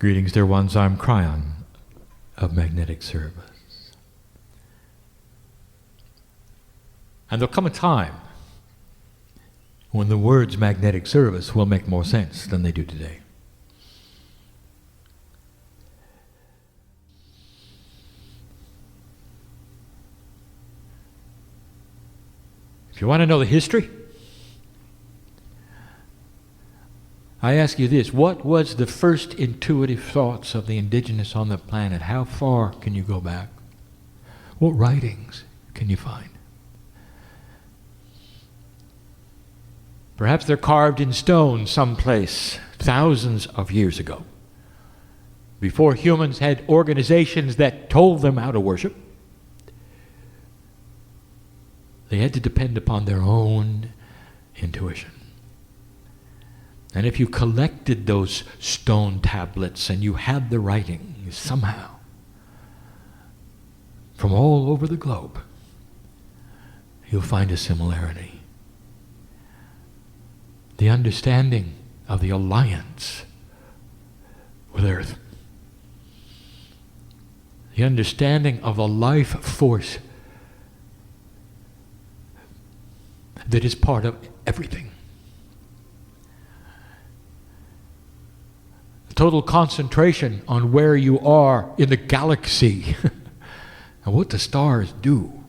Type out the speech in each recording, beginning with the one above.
Greetings, dear ones. I'm Cryon of Magnetic Service. And there'll come a time when the words magnetic service will make more sense than they do today. If you want to know the history, I ask you this: what was the first intuitive thoughts of the indigenous on the planet? How far can you go back? What writings can you find? Perhaps they're carved in stone someplace thousands of years ago, before humans had organizations that told them how to worship. They had to depend upon their own intuition. And if you collected those stone tablets and you had the writings somehow from all over the globe, you'll find a similarity. The understanding of the alliance with Earth. The understanding of a life force that is part of everything. Total concentration on where you are in the galaxy and what the stars do,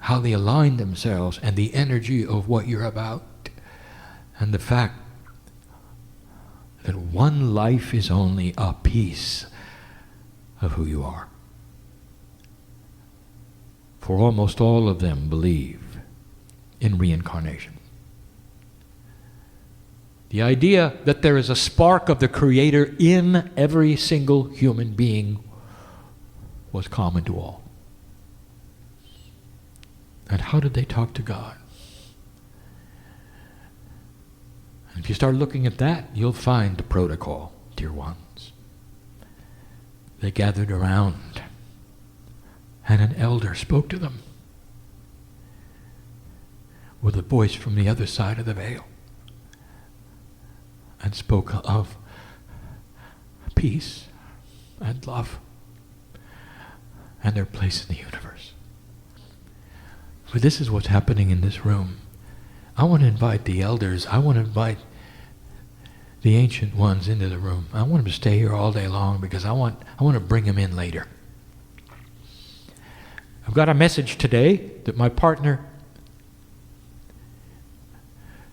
how they align themselves, and the energy of what you're about, and the fact that one life is only a piece of who you are. For almost all of them believe in reincarnation. The idea that there is a spark of the Creator in every single human being was common to all. And how did they talk to God? And if you start looking at that, you'll find the protocol, dear ones. They gathered around, and an elder spoke to them with a voice from the other side of the veil, and spoke of peace and love and their place in the universe. For this is what's happening in this room. I want to invite the elders, I want to invite the ancient ones into the room. I want them to stay here all day long because I want to bring them in later. I've got a message today that my partner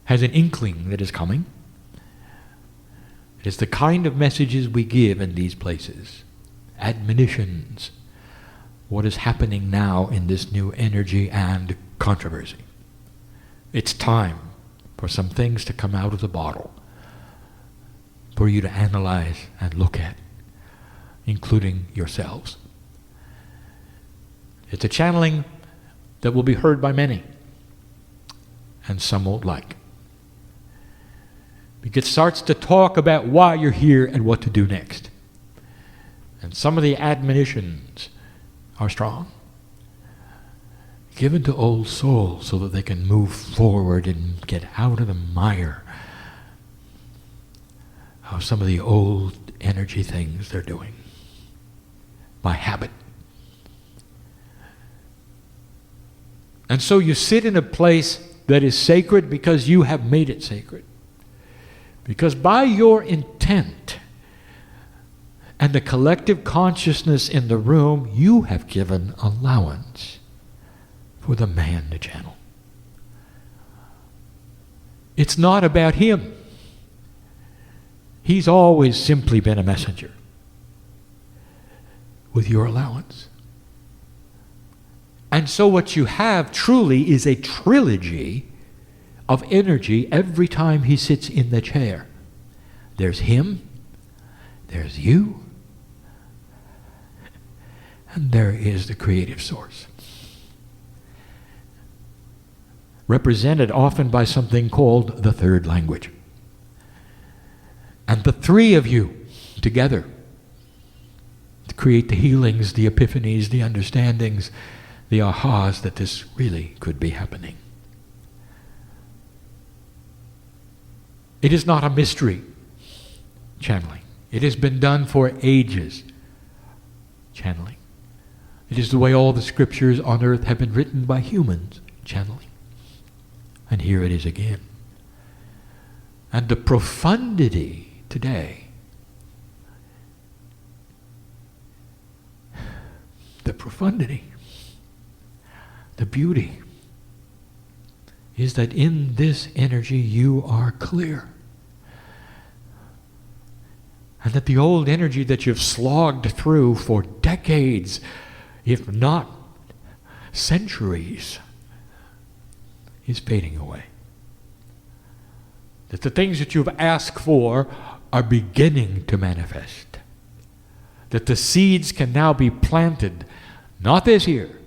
has an inkling that is coming. It's the kind of messages we give in these places. Admonitions. What is happening now in this new energy and controversy. It's time for some things to come out of the bottle for you to analyze and look at, including yourselves. It's a channeling that will be heard by many, and some won't like. It starts to talk about why you're here and what to do next. And some of the admonitions are strong, given to old souls so that they can move forward and get out of the mire of some of the old energy things they're doing by habit. And so you sit in a place that is sacred because you have made it sacred. Because by your intent and the collective consciousness in the room, you have given allowance for the man to channel. It's not about him. He's always simply been a messenger with your allowance. And so what you have truly is a trilogy of energy every time he sits in the chair. There's him, there's you, and there is the creative source. Represented often by something called the third language. And the three of you together to create the healings, the epiphanies, the understandings, the ahas that this really could be happening. It is not a mystery channeling. It has been done for ages. Channeling. It is the way all the scriptures on earth have been written by humans. Channeling. And here it is again. And the profundity today, the profundity, the beauty, is that in this energy you are clear. And that the old energy that you've slogged through for decades, if not centuries, is fading away. That the things that you've asked for are beginning to manifest. That the seeds can now be planted, not this year,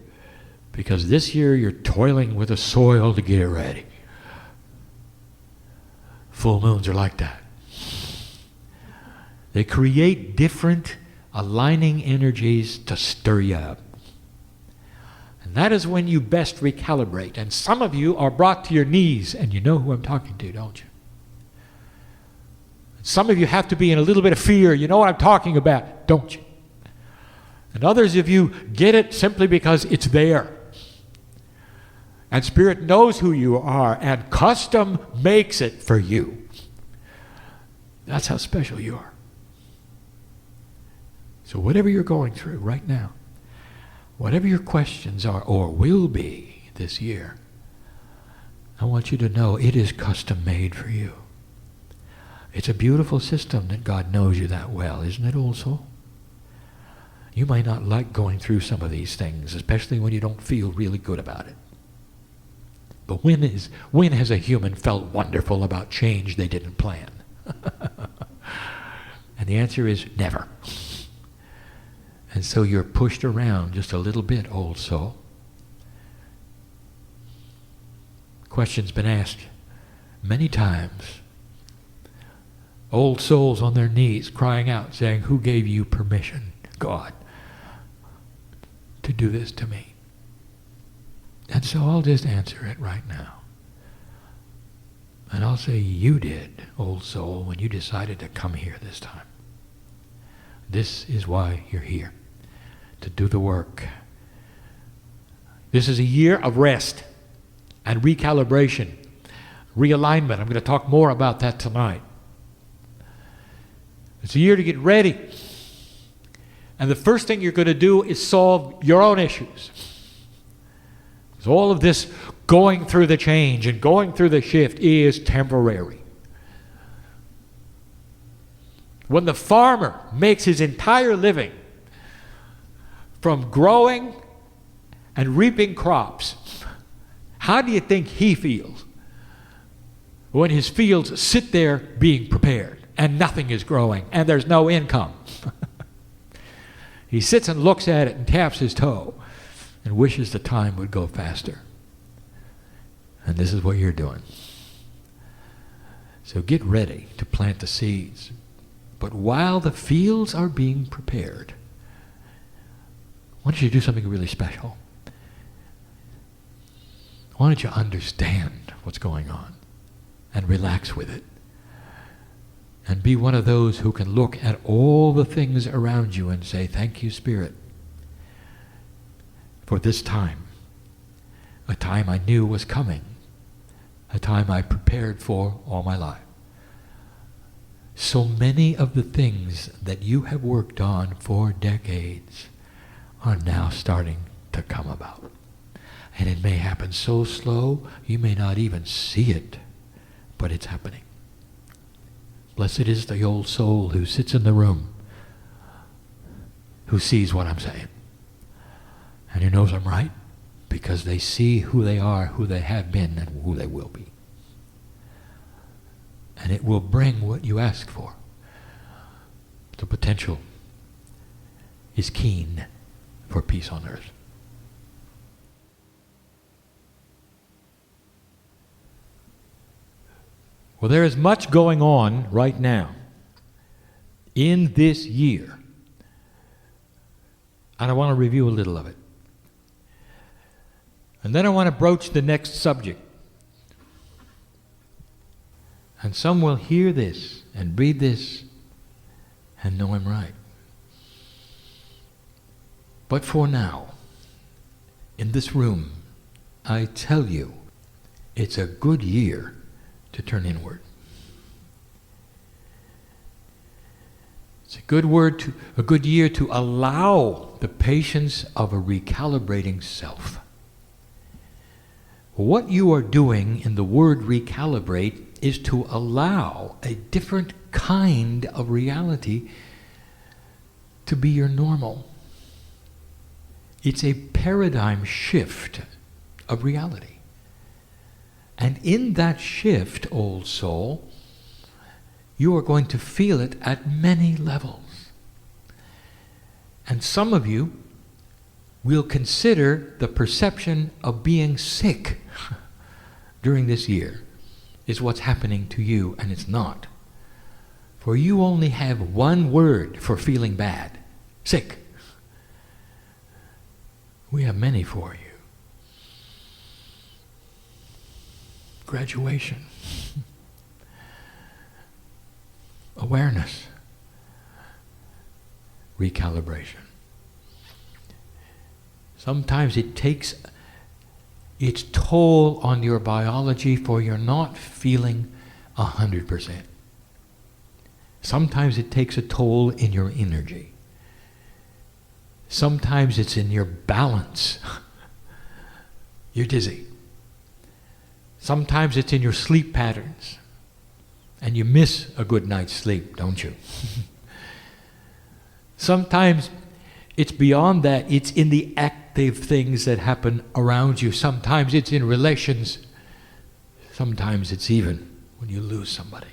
because this year you're toiling with the soil to get it ready. Full moons are like that. They create different aligning energies to stir you up. And that is when you best recalibrate. And some of you are brought to your knees, and you know who I'm talking to, don't you? Some of you have to be in a little bit of fear. You know what I'm talking about, don't you? And others of you get it simply because it's there. And Spirit knows who you are, and custom makes it for you. That's how special you are. So whatever you're going through right now, whatever your questions are or will be this year, I want you to know it is custom made for you. It's a beautiful system that God knows you that well, isn't it also? You might not like going through some of these things, especially when you don't feel really good about it. But when has a human felt wonderful about change they didn't plan? And the answer is never. And so you're pushed around just a little bit, old soul. Question's been asked many times. Old souls on their knees crying out, saying, who gave you permission, God, to do this to me? And so I'll just answer it right now. And I'll say, you did, old soul, when you decided to come here this time. This is why you're here, to do the work. This is a year of rest and recalibration, realignment. I'm going to talk more about that tonight. It's a year to get ready. And the first thing you're going to do is solve your own issues. Because all of this going through the change and going through the shift is temporary. When the farmer makes his entire living from growing and reaping crops, how do you think he feels when his fields sit there being prepared and nothing is growing and there's no income? He sits and looks at it and taps his toe and wishes the time would go faster. And this is what you're doing. So get ready to plant the seeds. But while the fields are being prepared, I want you to do something really special. I want you to understand what's going on and relax with it. And be one of those who can look at all the things around you and say, thank you, Spirit, for this time. A time I knew was coming. A time I prepared for all my life. So many of the things that you have worked on for decades are now starting to come about. And it may happen so slow, you may not even see it, but it's happening. Blessed is the old soul who sits in the room, who sees what I'm saying, and who knows I'm right, because they see who they are, who they have been, and who they will be. And it will bring what you ask for. The potential is keen for peace on earth. Well, there is much going on right now in this year. And I want to review a little of it. And then I want to broach the next subject. And some will hear this and read this and know I'm right. But for now, in this room, I tell you, it's a good year to turn inward. It's a good year to allow the patience of a recalibrating self. What you are doing in the word recalibrate is to allow a different kind of reality to be your normal. It's a paradigm shift of reality. And in that shift, old soul, you are going to feel it at many levels. And some of you will consider the perception of being sick during this year is what's happening to you, and it's not. For you only have one word for feeling bad: sick. We have many for you. Graduation. Awareness. Recalibration. Sometimes it takes its toll on your biology, for you're not feeling 100%. Sometimes it takes a toll in your energy. Sometimes it's in your balance. You're dizzy. Sometimes it's in your sleep patterns. And you miss a good night's sleep, don't you? Sometimes it's beyond that. It's in the active things that happen around you. Sometimes it's in relations. Sometimes it's even when you lose somebody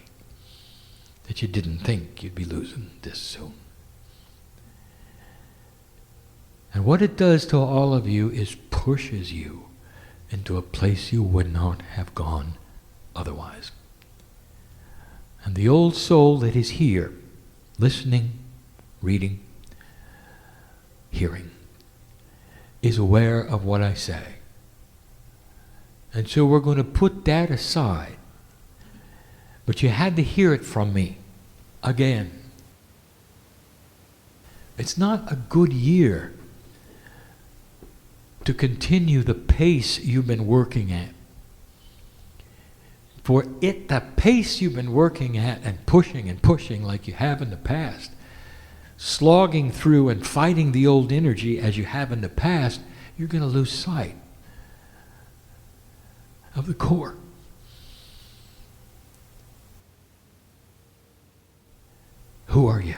that you didn't think you'd be losing this soon. And what it does to all of you is pushes you into a place you would not have gone otherwise. And the old soul that is here, listening, reading, hearing, is aware of what I say. And so we're going to put that aside. But you had to hear it from me again. It's not a good year to continue the pace you've been working at. For it, the pace you've been working at and pushing like you have in the past, slogging through and fighting the old energy as you have in the past, you're going to lose sight of the core. Who are you?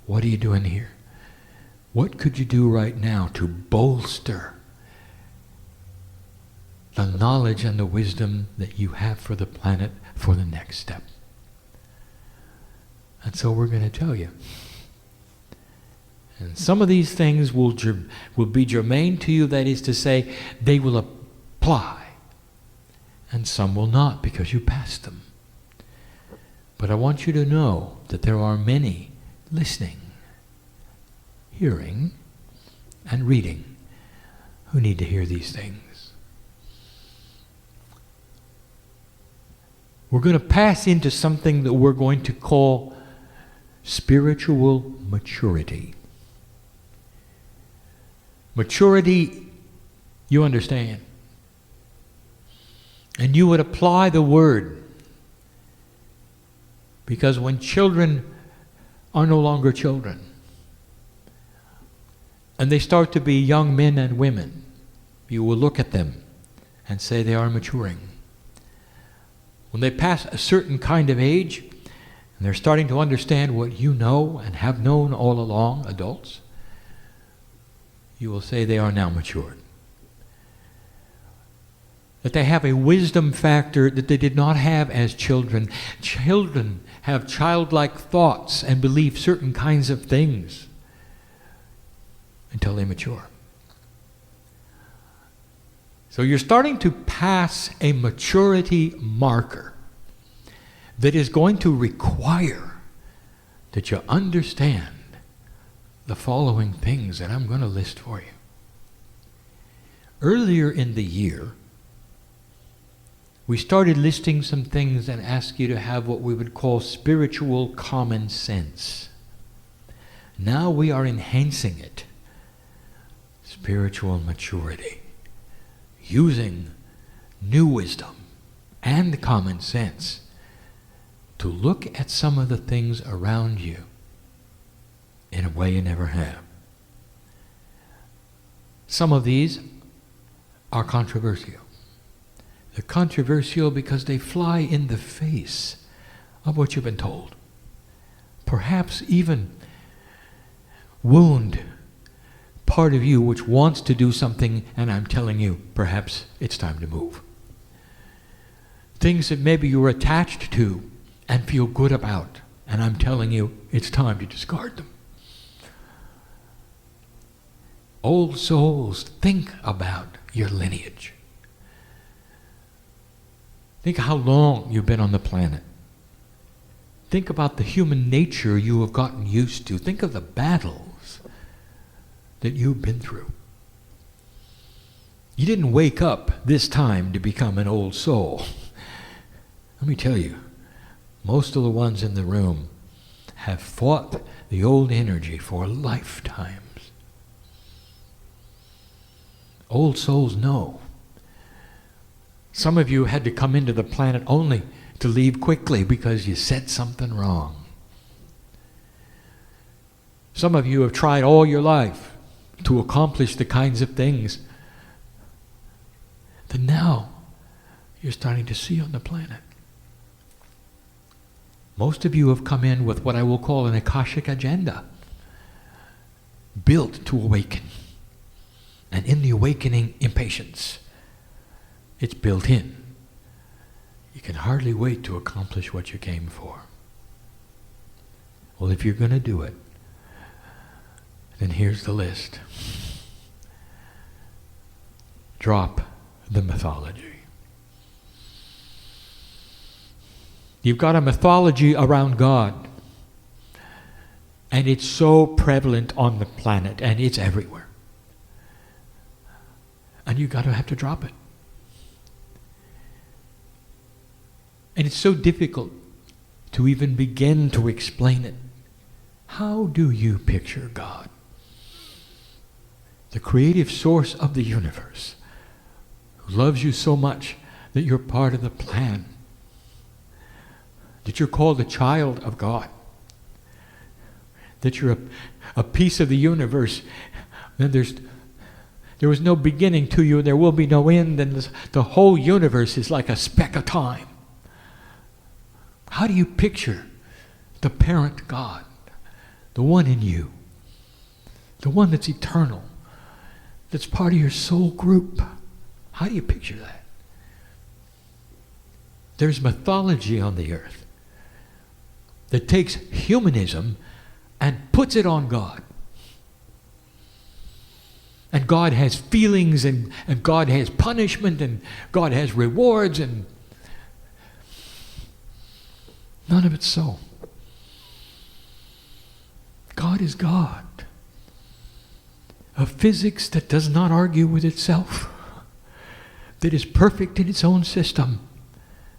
What are you doing here? What could you do right now to bolster the knowledge and the wisdom that you have for the planet for the next step? And so we're going to tell you. And some of these things will be germane to you, that is to say, they will apply. And some will not, because you passed them. But I want you to know that there are many listening, hearing, and reading who need to hear these things. We're going to pass into something that we're going to call spiritual maturity. Maturity, you understand. And you would apply the word. Because when children are no longer children, and they start to be young men and women, you will look at them and say they are maturing. When they pass a certain kind of age, and they're starting to understand what you know and have known all along, adults, you will say they are now matured. That they have a wisdom factor that they did not have as children. Children have childlike thoughts and believe certain kinds of things until they mature. So you're starting to pass a maturity marker that is going to require that you understand the following things that I'm going to list for you. Earlier in the year, we started listing some things and asked you to have what we would call spiritual common sense. Now we are enhancing it. Spiritual maturity. Using new wisdom and common sense to look at some of the things around you in a way you never have. Some of these are controversial. They're controversial because they fly in the face of what you've been told. Perhaps even wound part of you which wants to do something, and I'm telling you, perhaps it's time to move. Things that maybe you're attached to and feel good about, and I'm telling you, it's time to discard them. Old souls, think about your lineage. Think how long you've been on the planet. Think about the human nature you have gotten used to. Think of the battles that you've been through. You didn't wake up this time to become an old soul. Let me tell you, most of the ones in the room have fought the old energy for lifetimes. Old souls know. Some of you had to come into the planet only to leave quickly because you said something wrong. Some of you have tried all your life to accomplish the kinds of things that now you're starting to see on the planet. Most of you have come in with what I will call an Akashic agenda, built to awaken. And in the awakening, impatience. It's built in. You can hardly wait to accomplish what you came for. Well, if you're going to do it, then here's the list. Drop the mythology. You've got a mythology around God, and it's so prevalent on the planet, and it's everywhere. And you've got to have to drop it. And it's so difficult to even begin to explain it. How do you picture God? The creative source of the universe, who loves you so much that you're part of the plan, that you're called a child of God, that you're a piece of the universe, and there was no beginning to you, and there will be no end, and the whole universe is like a speck of time. How do you picture the parent God, the one in you, the one that's eternal, that's part of your soul group? How do you picture that? There's mythology on the earth that takes humanism and puts it on God. And God has feelings, and God has punishment, and God has rewards, and none of it's so. God is God. A physics that does not argue with itself, that is perfect in its own system,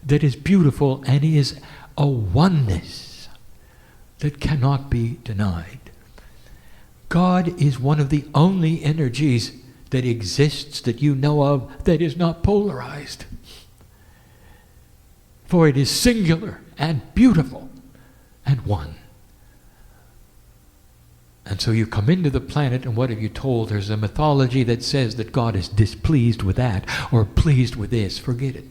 that is beautiful, and is a oneness that cannot be denied. God is one of the only energies that exists that you know of that is not polarized. For it is singular and beautiful and one. And so you come into the planet, and what have you told? There's a mythology that says that God is displeased with that or pleased with this. Forget it.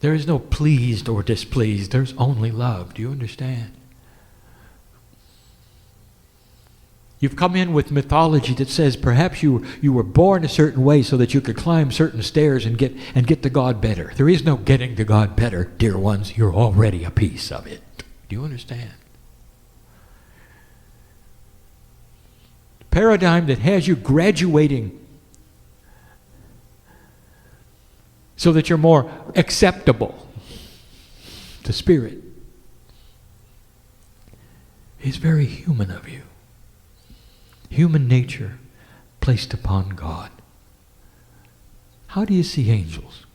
There is no pleased or displeased. There's only love. Do you understand? You've come in with mythology that says perhaps you were born a certain way so that you could climb certain stairs and get to God better. There is no getting to God better, dear ones. You're already a piece of it. Do you understand? Paradigm that has you graduating so that you're more acceptable to Spirit is very human of you. Human nature placed upon God. How do you see angels?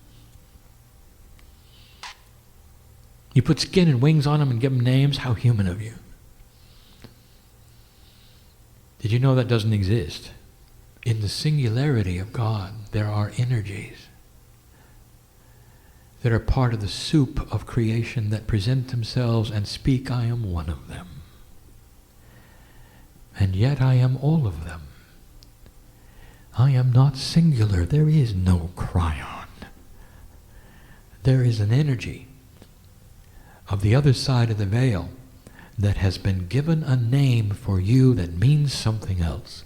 You put skin and wings on them and give them names? How human of you. Did you know that doesn't exist? In the singularity of God, there are energies that are part of the soup of creation that present themselves and speak, I am one of them. And yet I am all of them. I am not singular. There is no Kryon. There is an energy of the other side of the veil that has been given a name for you that means something else.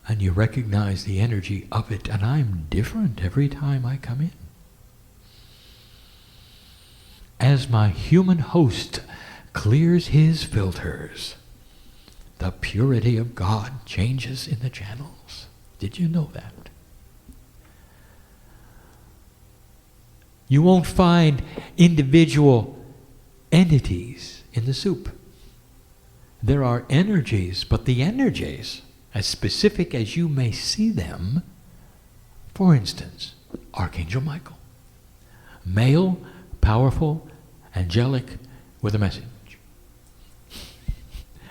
And you recognize the energy of it, and I'm different every time I come in. As my human host clears his filters, the purity of God changes in the channels. Did you know that? You won't find individual entities in the soup. There are energies, but the energies, as specific as you may see them, for instance, Archangel Michael, male, powerful, angelic, with a message.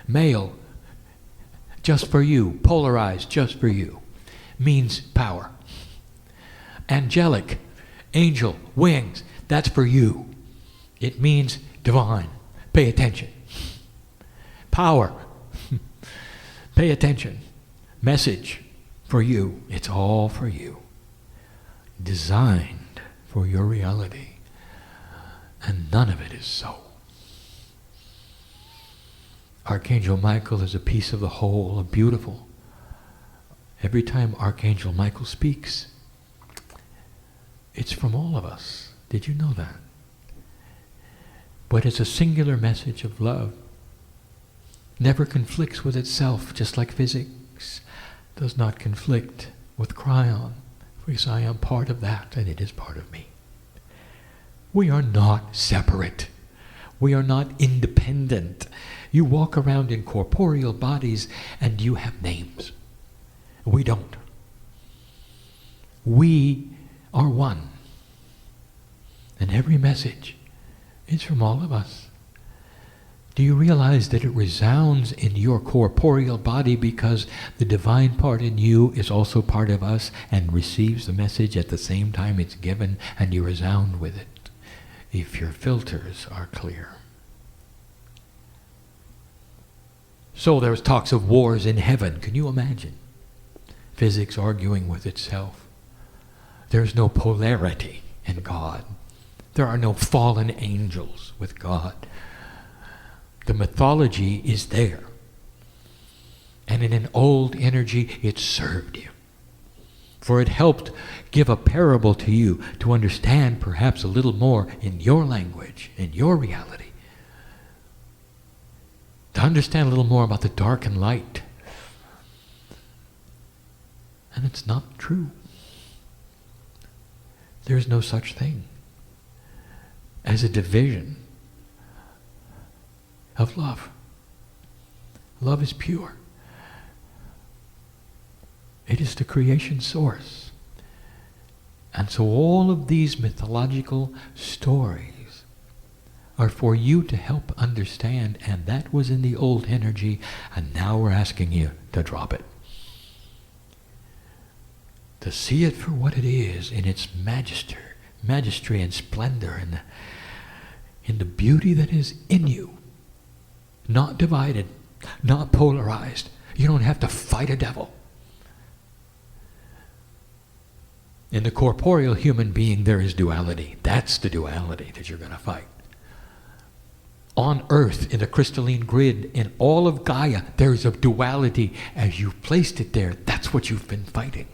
Male, just for you, polarized, just for you, means power. Angelic, angel, wings, that's for you. It means divine. Pay attention. Power, pay attention. Message, for you. It's all for you. Designed for your reality. And none of it is so. Archangel Michael is a piece of the whole, a beautiful. Every time Archangel Michael speaks, it's from all of us. Did you know that? But it's a singular message of love. Never conflicts with itself, just like physics does not conflict with Kryon, because I am part of that and it is part of me. We are not separate. We are not independent. You walk around in corporeal bodies and you have names. We don't. We are one. And every message is from all of us. Do you realize that it resounds in your corporeal body because the divine part in you is also part of us and receives the message at the same time it's given, and you resound with it if your filters are clear? So there's talks of wars in heaven. Can you imagine? Physics arguing with itself. There's no polarity in God. There are no fallen angels with God. The mythology is there. And in an old energy, it served you. For it helped give a parable to you to understand perhaps a little more in your language, in your reality. To understand a little more about the dark and light. And it's not true. There's no such thing as a division of love. Love is pure. It is the creation source. And so all of these mythological stories are for you to help understand, and that was in the old energy, and now we're asking you to drop it. To see it for what it is in its majesty and splendor, and in the beauty that is in you. Not divided, not polarized. You don't have to fight a devil. In the corporeal human being, there is duality. That's the duality that you're going to fight. On earth, in the crystalline grid, in all of Gaia, there is a duality. As you've placed it there, that's what you've been fighting.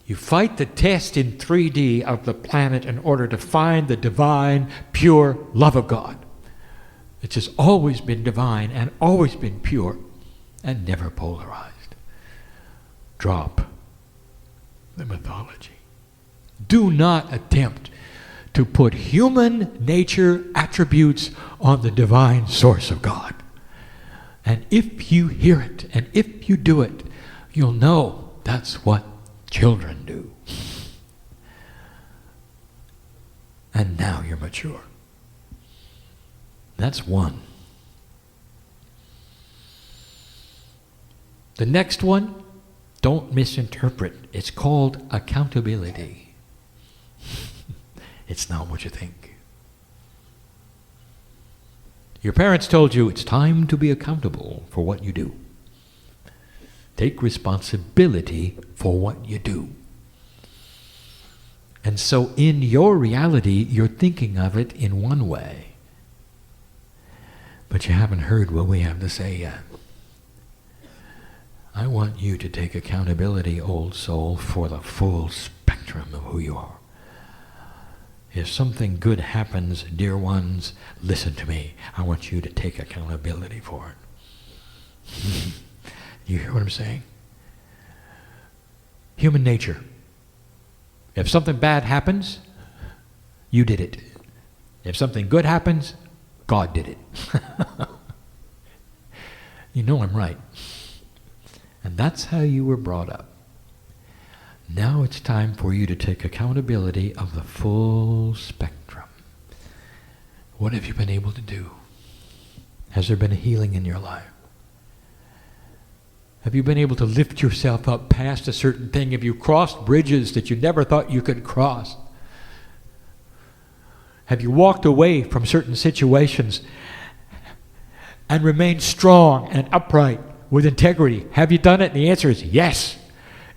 You fight the test in 3D of the planet in order to find the divine, pure love of God. It has always been divine and always been pure and never polarized. Drop the mythology. Do not attempt to put human nature attributes on the divine source of God. And if you hear it and if you do it, you'll know that's what children do. and now you're mature. That's one. The next one, don't misinterpret. It's called accountability. It's not what you think. Your parents told you it's time to be accountable for what you do. Take responsibility for what you do. And so in your reality, you're thinking of it in one way. But you haven't heard what we have to say yet. I want you to take accountability, old soul, for the full spectrum of who you are. If something good happens, dear ones, listen to me. I want you to take accountability for it. You hear what I'm saying? Human nature. If something bad happens, you did it. If something good happens, God did it. You know I'm right. And that's how you were brought up. Now it's time for you to take accountability of the full spectrum. What have you been able to do? Has there been a healing in your life? Have you been able to lift yourself up past a certain thing? Have you crossed bridges that you never thought you could cross? Have you walked away from certain situations and remained strong and upright with integrity? Have you done it? And the answer is yes.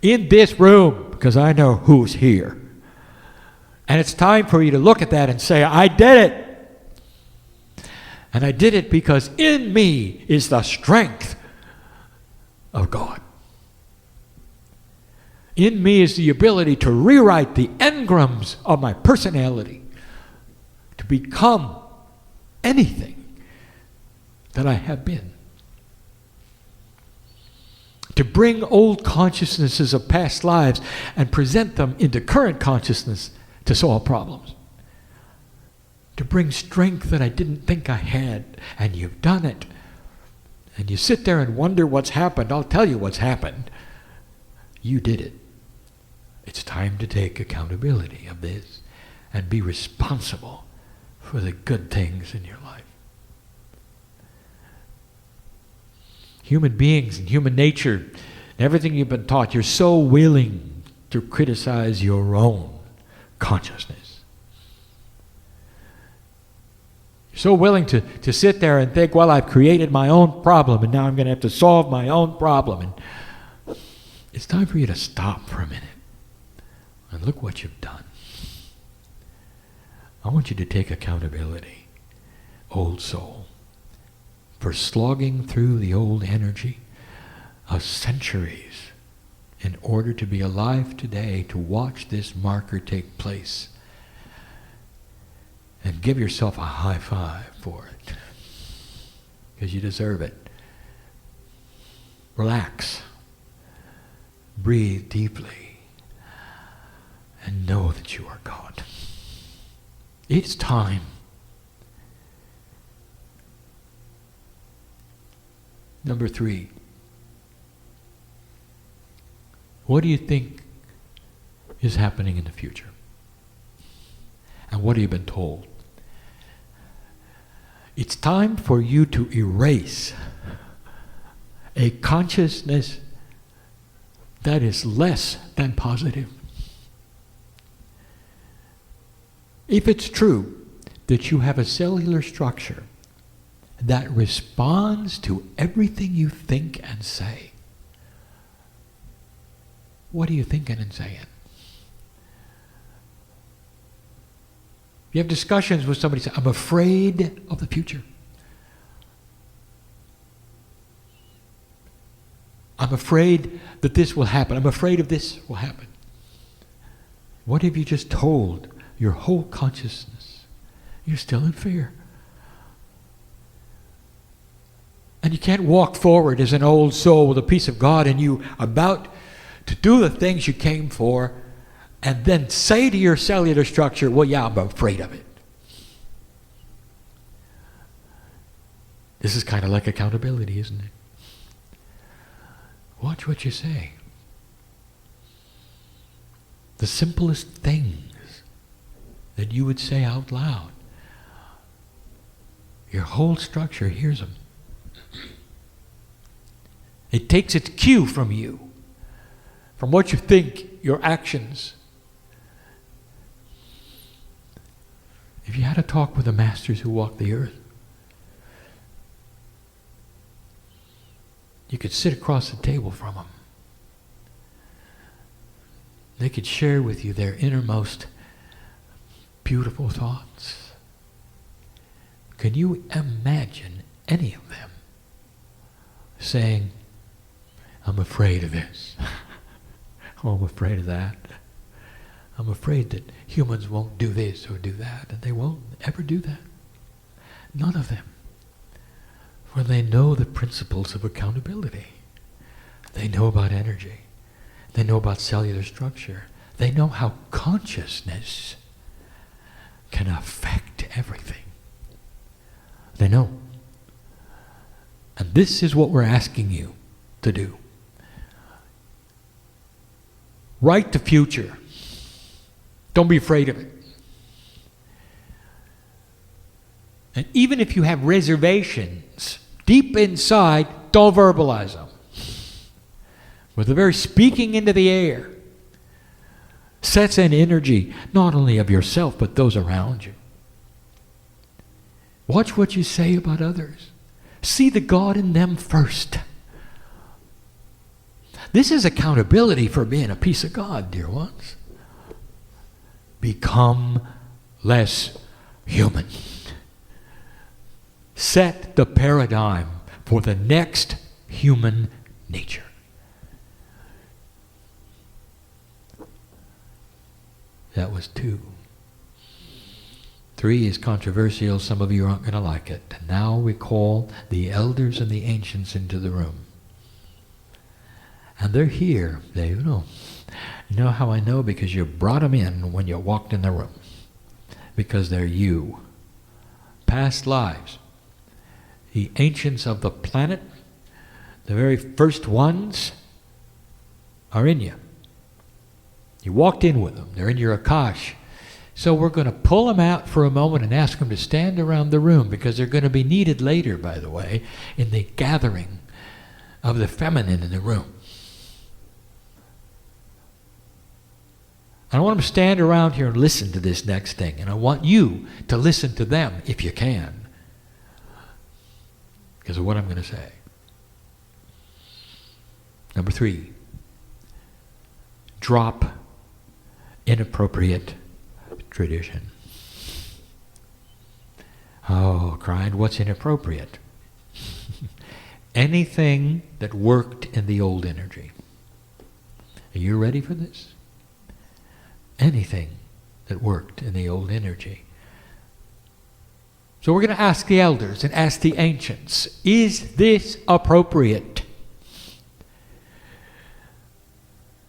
In this room, because I know who's here. And it's time for you to look at that and say, I did it. And I did it because in me is the strength of God. In me is the ability to rewrite the engrams of my personality to become anything that I have been. To bring old consciousnesses of past lives and present them into current consciousness to solve problems. To bring strength that I didn't think I had, and you've done it. And you sit there and wonder what's happened. I'll tell you what's happened. You did it. It's time to take accountability of this and be responsible for the good things in your life. Human beings and human nature, and everything you've been taught, you're so willing to criticize your own consciousness. You're so willing to sit there and think, well, I've created my own problem and now I'm going to have to solve my own problem. And it's time for you to stop for a minute and look what you've done. I want you to take accountability, old soul, for slogging through the old energy of centuries in order to be alive today to watch this marker take place. And give yourself a high five for it. Because you deserve it. Relax. Breathe deeply. And know that you are God. It's time. Number 3. What do you think is happening in the future? And what have you been told? It's time for you to erase a consciousness that is less than positive. If it's true that you have a cellular structure that responds to everything you think and say, what are you thinking and saying? You have discussions with somebody saying, I'm afraid of the future. I'm afraid that this will happen. I'm afraid of this will happen. What have you just told your whole consciousness? You're still in fear. And you can't walk forward as an old soul with a piece of God in you about to do the things you came for and then say to your cellular structure, well, yeah, I'm afraid of it. This is kind of like accountability, isn't it? Watch what you say. The simplest things that you would say out loud. Your whole structure hears them. It takes its cue from you, from what you think, your actions. If you had a talk with the masters who walk the earth, you could sit across the table from them. They could share with you their innermost beautiful thoughts. Can you imagine any of them saying, I'm afraid of this. Oh, I'm afraid of that. I'm afraid that humans won't do this or do that, and they won't ever do that. None of them. For they know the principles of accountability. They know about energy. They know about cellular structure. They know how consciousness can affect everything. They know. And this is what we're asking you to do. Write the future. Don't be afraid of it. And even if you have reservations deep inside, don't verbalize them. With the very speaking into the air sets an energy not only of yourself but those around you. Watch what you say about others. See the God in them first. This is accountability for being a piece of God, dear ones. Become less human. Set the paradigm for the next human nature. That was 2. 3 is controversial. Some of you aren't going to like it. And now we call the elders and the ancients into the room. And they're here. You know how I know? Because you brought them in when you walked in the room. Because they're you. Past lives. The ancients of the planet, the very first ones, are in you. You walked in with them. They're in your Akash. So we're going to pull them out for a moment and ask them to stand around the room, because they're going to be needed later, by the way, in the gathering of the feminine in the room. I want them to stand around here and listen to this next thing. And I want you to listen to them if you can, because of what I'm going to say. Number 3, drop inappropriate tradition. Oh, cried, what's inappropriate? Anything that worked in the old energy. Are you ready for this? Anything that worked in the old energy. So we're going to ask the elders and ask the ancients, is this appropriate?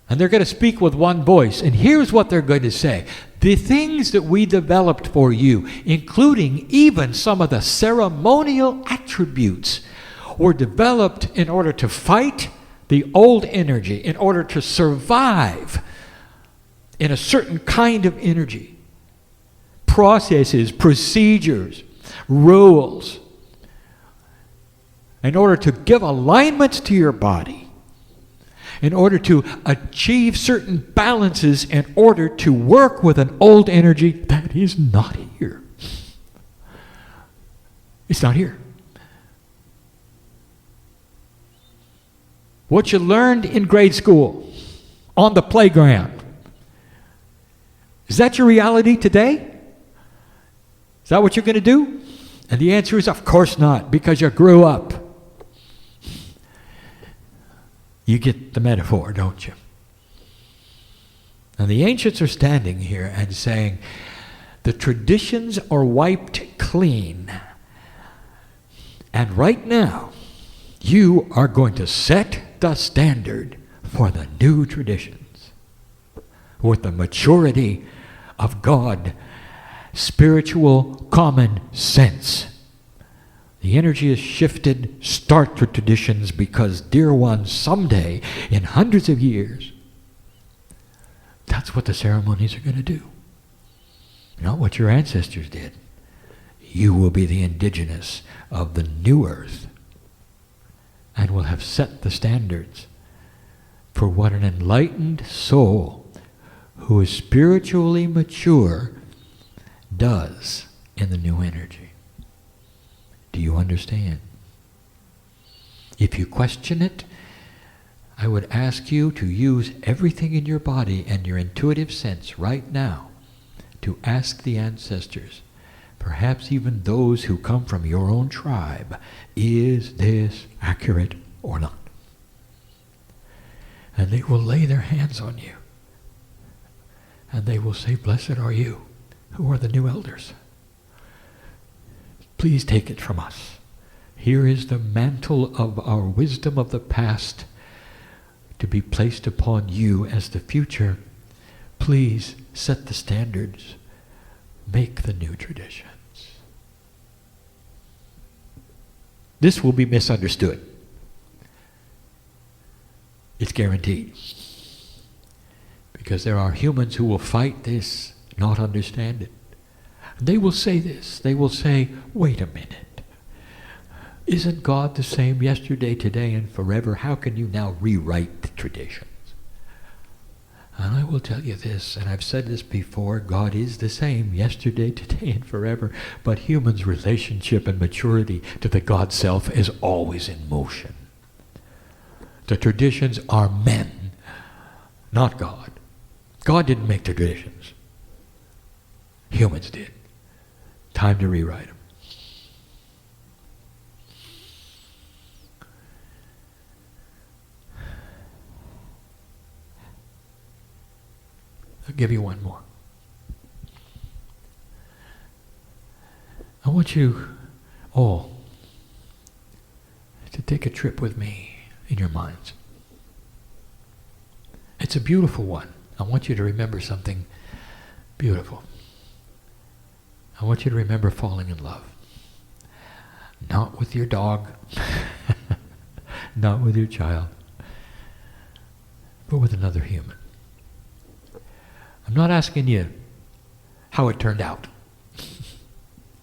And they're going to speak with one voice. And here's what they're going to say. The things that we developed for you, including even some of the ceremonial attributes, were developed in order to fight the old energy, in order to survive in a certain kind of energy. Processes, procedures, rules, in order to give alignments to your body, in order to achieve certain balances, in order to work with an old energy that is not here. It's not here. What you learned in grade school, on the playground, is that your reality today? Is that what you're going to do? And the answer is, of course not, because you grew up. You get the metaphor, don't you? And the ancients are standing here and saying, the traditions are wiped clean. And right now, you are going to set the standard for the new traditions with the maturity of God, spiritual common sense. The energy is shifted. Start your traditions, because, dear ones, someday, in hundreds of years, that's what the ceremonies are going to do. not what your ancestors did. You will be the indigenous of the new earth and will have set the standards for what an enlightened soul who is spiritually mature does in the new energy. Do you understand? If you question it, I would ask you to use everything in your body and your intuitive sense right now to ask the ancestors, perhaps even those who come from your own tribe, is this accurate or not? And they will lay their hands on you. And they will say, blessed are you, who are the new elders. Please take it from us. Here is the mantle of our wisdom of the past to be placed upon you as the future. Please set the standards. Make the new traditions. This will be misunderstood. It's guaranteed. Because there are humans who will fight this, not understand it. They will say this. They will say, wait a minute. Isn't God the same yesterday, today, and forever? How can you now rewrite the traditions? And I will tell you this, and I've said this before, God is the same yesterday, today, and forever, but humans' relationship and maturity to the God self is always in motion. The traditions are men, not God. God didn't make the traditions. Humans did. Time to rewrite them. I'll give you one more. I want you all to take a trip with me in your minds. It's a beautiful one. I want you to remember something beautiful. I want you to remember falling in love. Not with your dog, not with your child, but with another human. I'm not asking you how it turned out.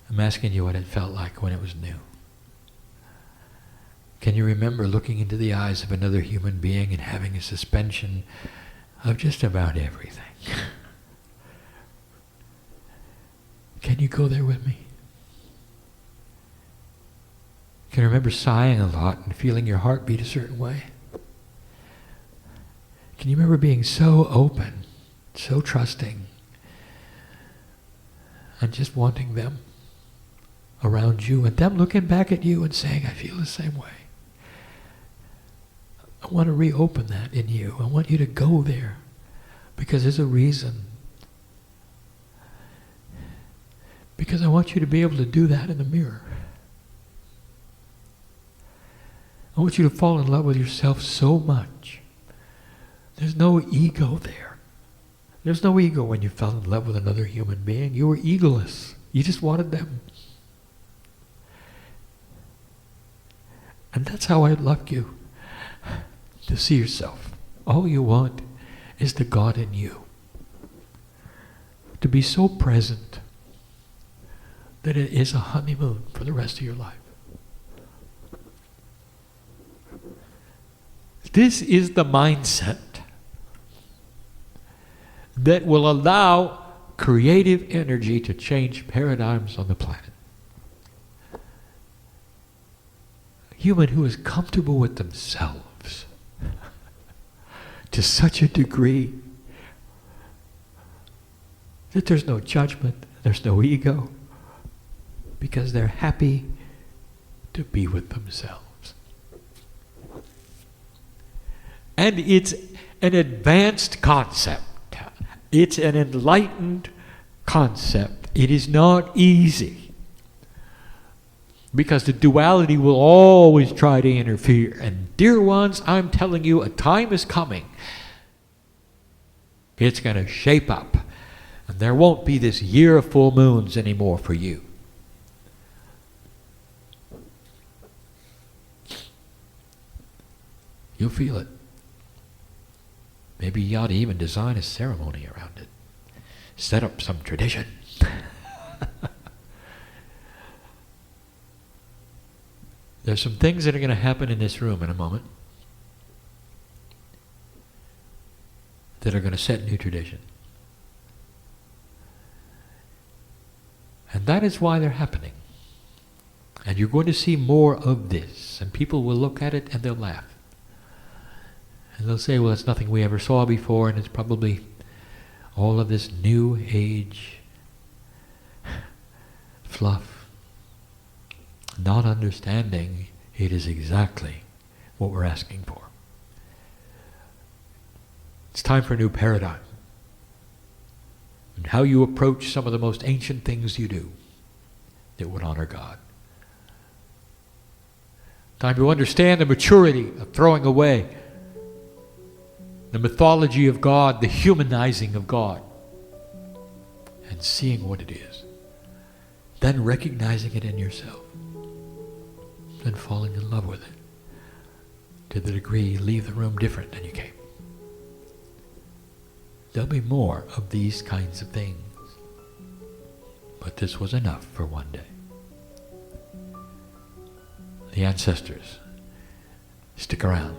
I'm asking you what it felt like when it was new. Can you remember looking into the eyes of another human being and having a suspension of just about everything? Can you go there with me? Can you remember sighing a lot and feeling your heart beat a certain way? Can you remember being so open, so trusting, and just wanting them around you and them looking back at you and saying, I feel the same way. I want to reopen that in you. I want you to go there because there's a reason. Because I want you to be able to do that in the mirror. I want you to fall in love with yourself so much. There's no ego there. There's no ego when you fell in love with another human being. You were egoless. You just wanted them. And that's how I love you. To see yourself. All you want is the God in you. To be so present that it is a honeymoon for the rest of your life. This is the mindset that will allow creative energy to change paradigms on the planet. A human who is comfortable with themselves to such a degree that there's no judgment, there's no ego, because they're happy to be with themselves. And it's an advanced concept. It's an enlightened concept. It is not easy. Because the duality will always try to interfere. And dear ones, I'm telling you, a time is coming. It's going to shape up. And there won't be this year of full moons anymore for you. You'll feel it. Maybe you ought to even design a ceremony around it. set up some tradition. There's some things that are going to happen in this room in a moment that are going to set new tradition. And that is why they're happening. And you're going to see more of this. And people will look at it and they'll laugh. And they'll say, well, it's nothing we ever saw before, and it's probably all of this new age fluff. Not understanding it is exactly what we're asking for. It's time for a new paradigm. And how you approach some of the most ancient things you do that would honor God. Time to understand the maturity of throwing away the mythology of God, the humanizing of God, and seeing what it is. Then recognizing it in yourself. Then falling in love with it. To the degree you leave the room different than you came. There'll be more of these kinds of things. But this was enough for one day. The ancestors, stick around,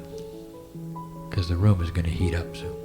because the room is going to heat up soon.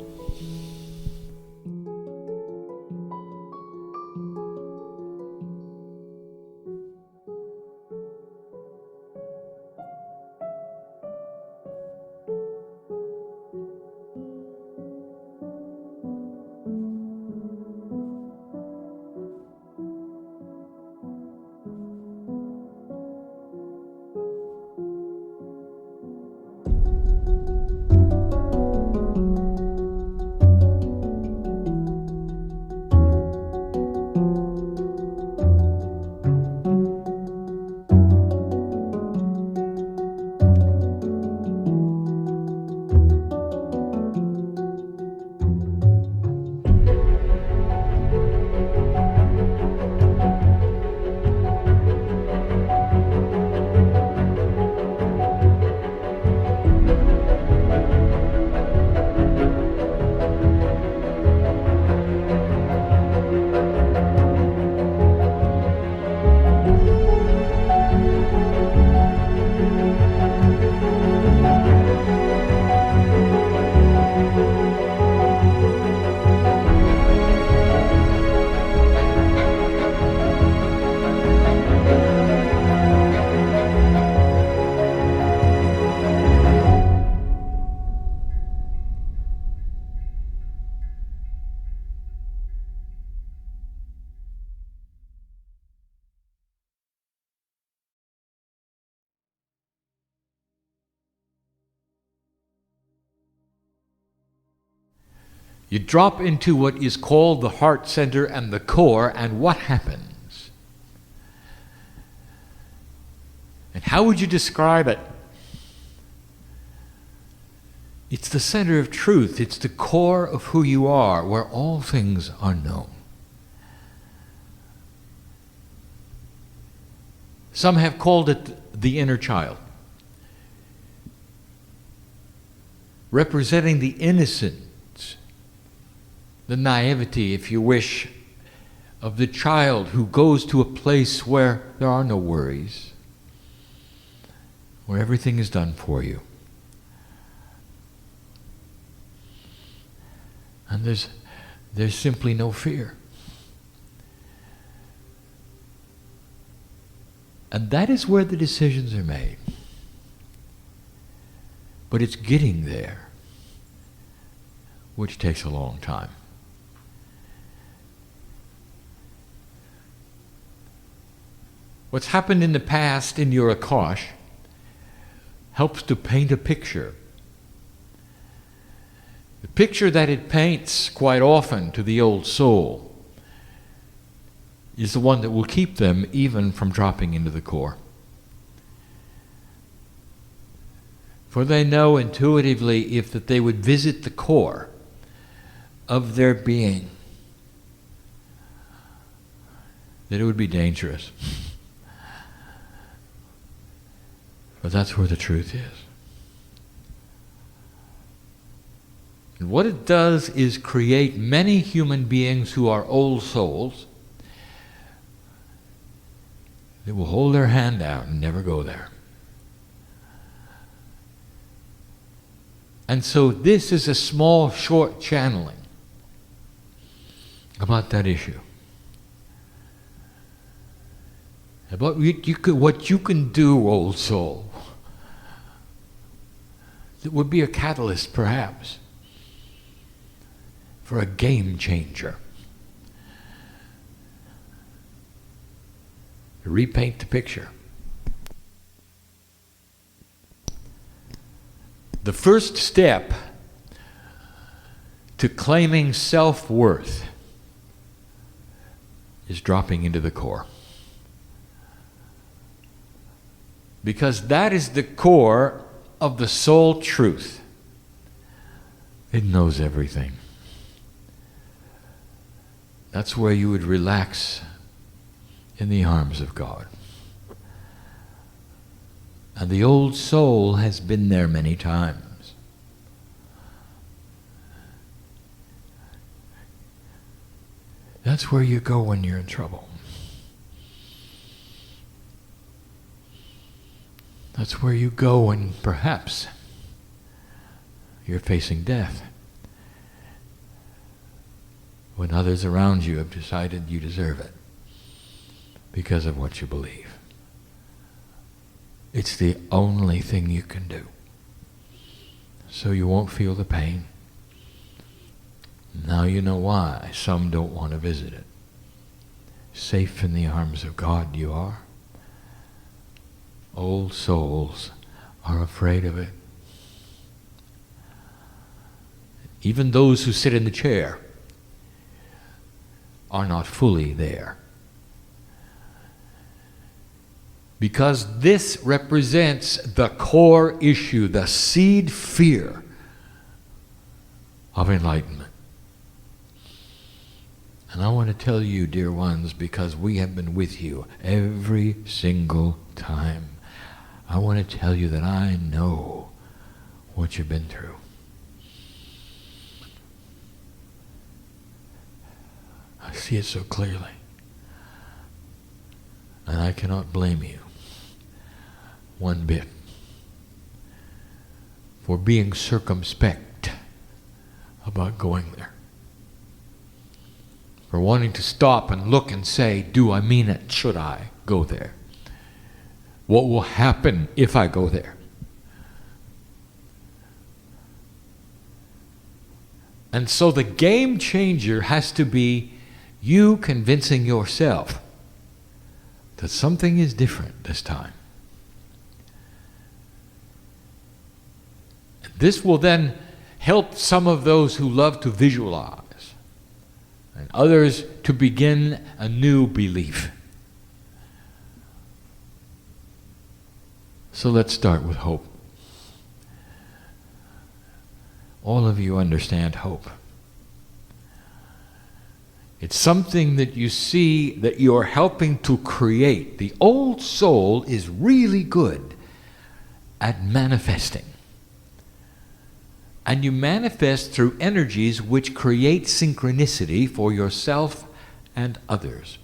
You drop into what is called the heart center and the core, and what happens? And how would you describe it? It's the center of truth. It's the core of who you are, where all things are known. Some have called it the inner child, representing the innocence, the naivety, if you wish, of the child who goes to a place where there are no worries, where everything is done for you. And there's simply no fear. And that is where the decisions are made. But it's getting there, which takes a long time. What's happened in the past in your Akash helps to paint a picture. The picture that it paints quite often to the old soul is the one that will keep them even from dropping into the core. For they know intuitively if that they would visit the core of their being, that it would be dangerous. But that's where the truth is. And what it does is create many human beings who are old souls that will hold their hand out and never go there. And so this is a small, short channeling about that issue. About what you can do, old soul. It would be a catalyst, perhaps, for a game changer. To repaint the picture. The first step to claiming self-worth is dropping into the core. Because that is the core of the soul truth. It knows everything. That's where you would relax in the arms of God. And the old soul has been there many times. That's where you go when you're in trouble. That's where you go when perhaps you're facing death. When others around you have decided you deserve it because of what you believe. It's the only thing you can do. So you won't feel the pain. Now you know why some don't want to visit it. Safe in the arms of God you are. Old souls are afraid of it. Even those who sit in the chair are not fully there. Because this represents the core issue, the seed fear of enlightenment. And I want to tell you, dear ones, because we have been with you every single time, I want to tell you that I know what you've been through. I see it so clearly. And I cannot blame you one bit for being circumspect about going there. For wanting to stop and look and say, do I mean it? Should I go there? What will happen if I go there? And so the game changer has to be you convincing yourself that something is different this time. And this will then help some of those who love to visualize and others to begin a new belief. So let's start with hope. All of you understand hope. It's something that you see that you're helping to create. The old soul is really good at manifesting. And you manifest through energies which create synchronicity for yourself and others.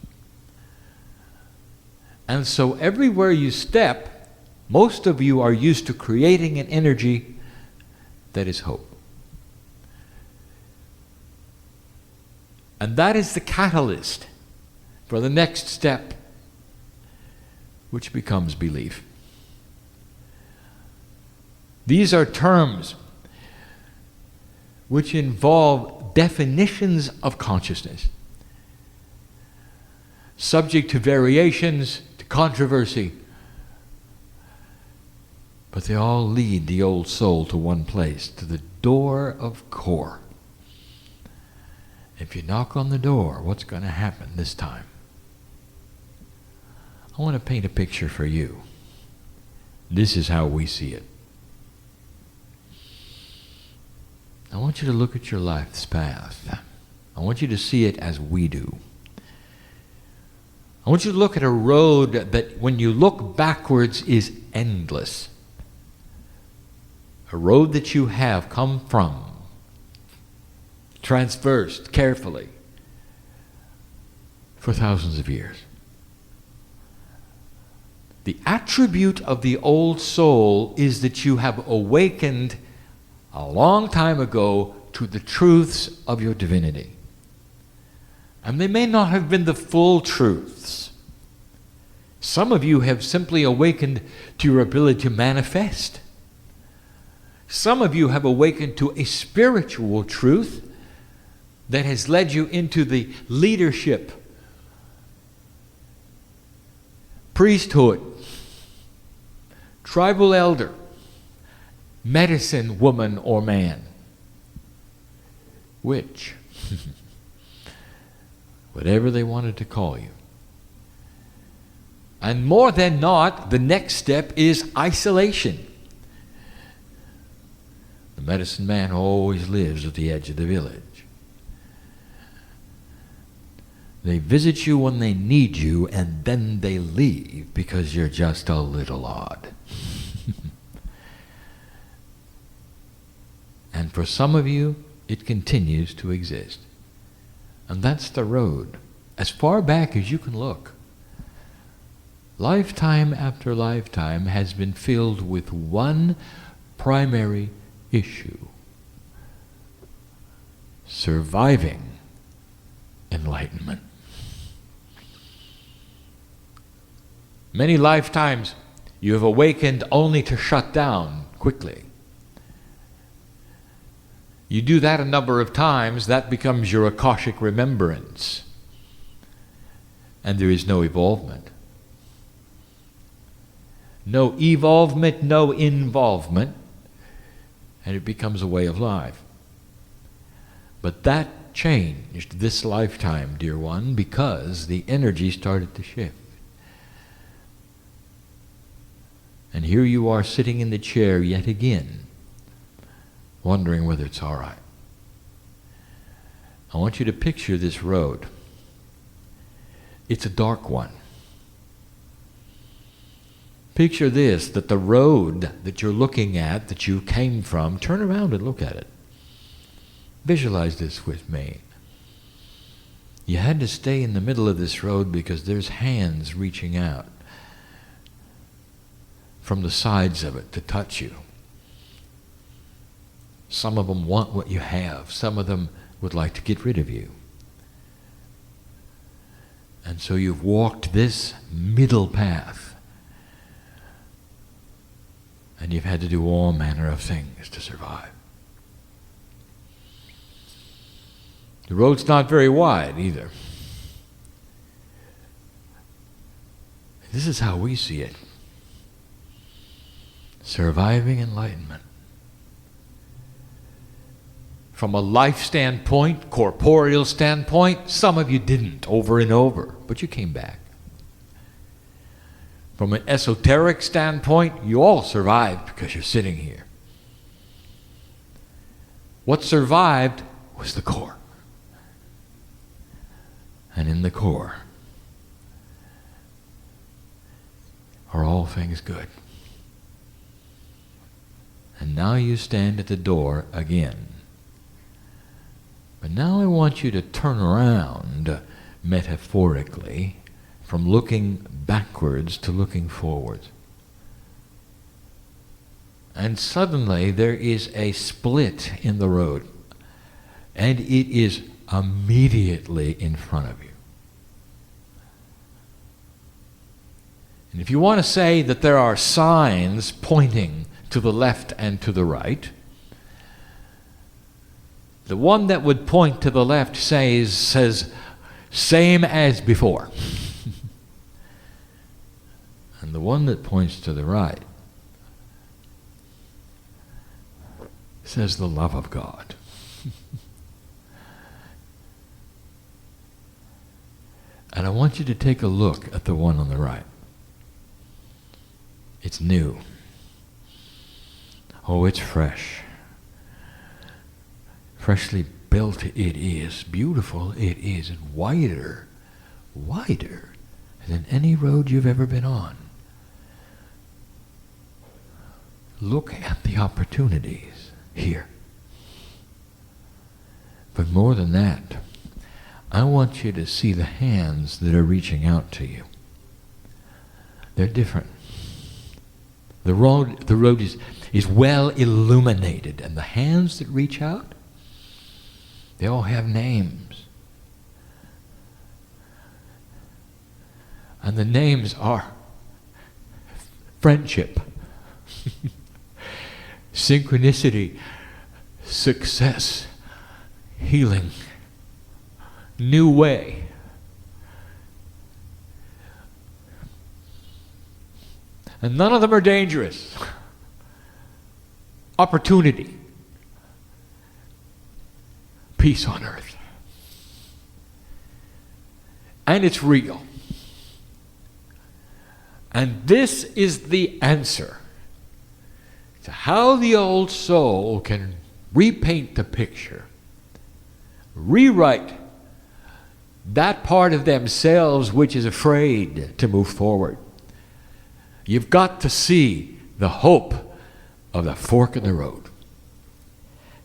And so everywhere you step, most of you are used to creating an energy that is hope. And that is the catalyst for the next step, which becomes belief. These are terms which involve definitions of consciousness, subject to variations, to controversy, but they all lead the old soul to one place, to the door of core. If you knock on the door, what's going to happen this time? I want to paint a picture for you. This is how we see it. I want you to look at your life's path. I want you to see it as we do. I want you to look at a road that when you look backwards is endless. A road that you have come from transversed carefully for thousands of years. The attribute of the old soul is that you have awakened a long time ago to the truths of your divinity. And they may not have been the full truths. Some of you have simply awakened to your ability to manifest. Some of you have awakened to a spiritual truth that has led you into the leadership, priesthood, tribal elder, medicine woman or man, witch, whatever they wanted to call you. And more than not, the next step is isolation. The medicine man always lives at the edge of the village. They visit you when they need you, and then they leave because you're just a little odd. And for some of you, it continues to exist. And that's the road, as far back as you can look. Lifetime after lifetime has been filled with one primary issue: surviving enlightenment. Many lifetimes you have awakened only to shut down quickly. You do that a number of times, that becomes your Akashic remembrance. And there is no evolvement. No evolvement, no involvement, and it becomes a way of life. But that changed this lifetime, dear one, because the energy started to shift. And here you are sitting in the chair yet again, wondering whether it's all right. I want you to picture this road. It's a dark one. Picture this, that the road that you're looking at, that you came from, turn around and look at it. Visualize this with me. You had to stay in the middle of this road because there's hands reaching out from the sides of it to touch you. Some of them want what you have. Some of them would like to get rid of you. And so you've walked this middle path. And you've had to do all manner of things to survive. The road's not very wide either. This is how we see it. Surviving enlightenment. From a life standpoint, corporeal standpoint, some of you didn't over and over, but you came back. From an esoteric standpoint, you all survived because you're sitting here. What survived was the core. And in the core are all things good. And now you stand at the door again. But now I want you to turn around, metaphorically, from looking backwards to looking forwards. And suddenly there is a split in the road, and it is immediately in front of you. And if you want to say that there are signs pointing to the left and to the right, the one that would point to the left says same as before. And the one that points to the right says the love of God. And I want you to take a look at the one on the right. It's new. Oh, it's fresh. Freshly built it is. Beautiful it is. And wider than any road you've ever been on. Look at the opportunities here. But more than that, I want you to see the hands that are reaching out to you. They're different. The road is well illuminated, and the hands that reach out, they all have names. And the names are friendship, synchronicity, success, healing, new way. And none of them are dangerous. Opportunity. Peace on earth. And it's real. And this is the answer to how the old soul can repaint the picture, rewrite that part of themselves which is afraid to move forward. You've got to see the hope of the fork in the road.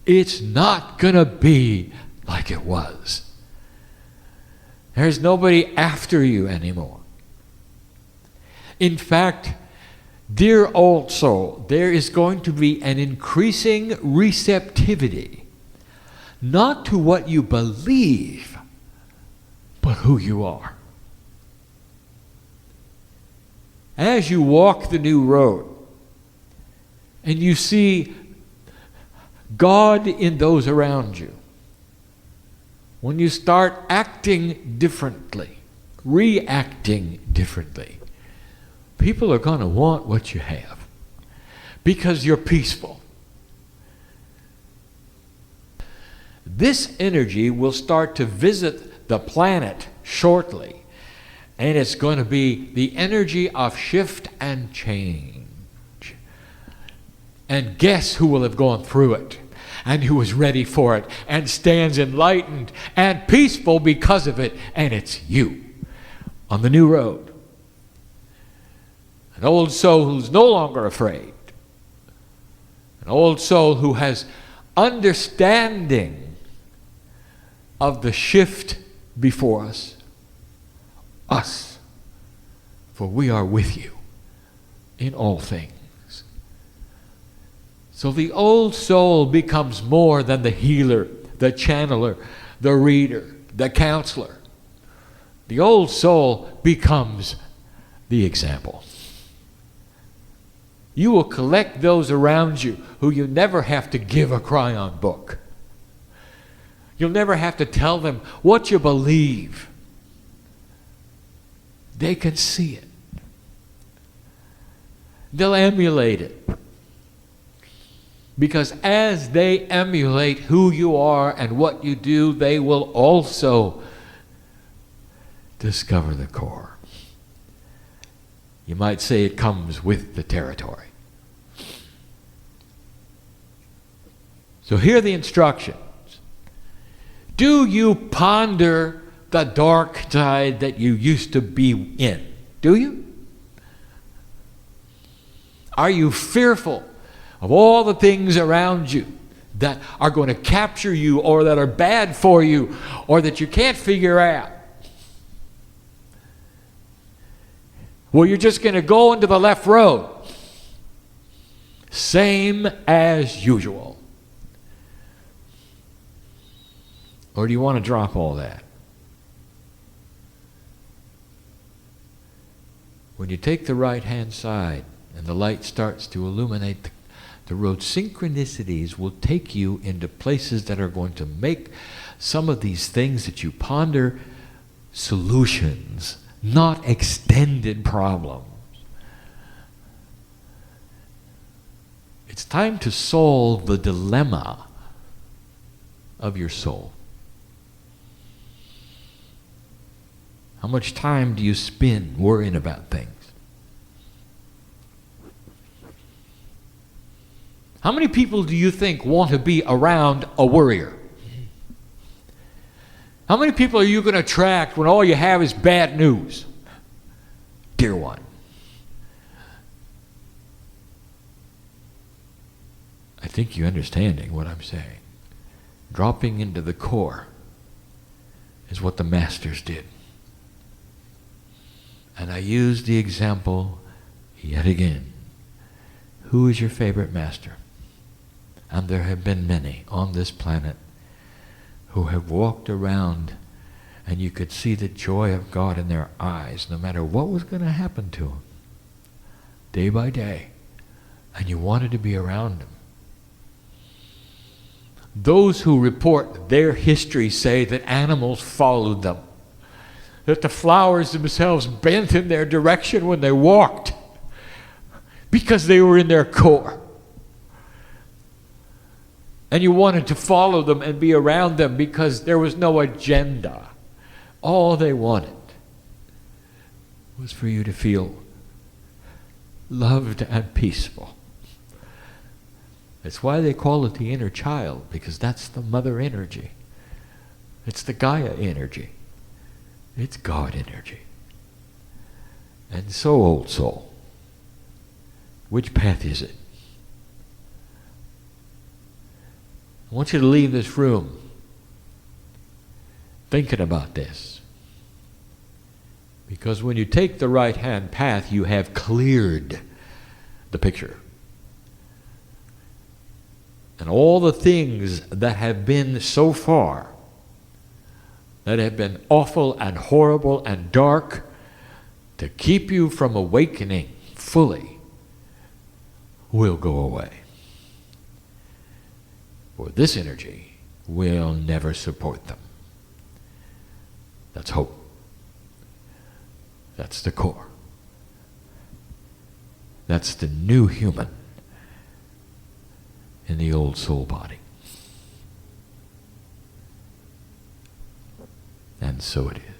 It's not going to be like it was. There's nobody after you anymore. In fact, dear old soul, there is going to be an increasing receptivity, not to what you believe, but who you are. As you walk the new road and you see God in those around you, when you start acting differently, reacting differently, people are going to want what you have because you're peaceful. This energy will start to visit the planet shortly, and it's going to be the energy of shift and change. And guess who will have gone through it and who is ready for it and stands enlightened and peaceful because of it, and it's you on the new road. An old soul who's no longer afraid. An old soul who has understanding of the shift before us. Us. For we are with you in all things. So the old soul becomes more than the healer, the channeler, the reader, the counselor. The old soul becomes the example. You will collect those around you who you never have to give a crayon book. You'll never have to tell them what you believe. They can see it. They'll emulate it. Because as they emulate who you are and what you do, they will also discover the core. You might say it comes with the territory. So here are the instructions. Do you ponder the dark side that you used to be in? Do you? Are you fearful of all the things around you that are going to capture you or that are bad for you or that you can't figure out? Well, you're just going to go into the left road. Same as usual. Or do you want to drop all that? When you take the right-hand side and the light starts to illuminate the road, synchronicities will take you into places that are going to make some of these things that you ponder solutions, not extended problems. It's time to solve the dilemma of your soul. How much time do you spend worrying about things? How many people do you think want to be around a worrier? How many people are you going to attract when all you have is bad news? Dear one. I think you're understanding what I'm saying. Dropping into the core is what the masters did. And I use the example yet again. Who is your favorite master? And there have been many on this planet who have walked around and you could see the joy of God in their eyes no matter what was going to happen to them, day by day. And you wanted to be around them. Those who report their history say that animals followed them, that the flowers themselves bent in their direction when they walked because they were in their core. And you wanted to follow them and be around them because there was no agenda. All they wanted was for you to feel loved and peaceful. That's why they call it the inner child, because that's the mother energy. It's the Gaia energy. It's God energy. And so, old soul, which path is it? I want you to leave this room thinking about this. Because when you take the right-hand path, you have cleared the picture. And all the things that have been so far, that have been awful and horrible and dark, to keep you from awakening fully, will go away. For this energy will never support them. That's hope. That's the core. That's the new human in the old soul body. And so it is.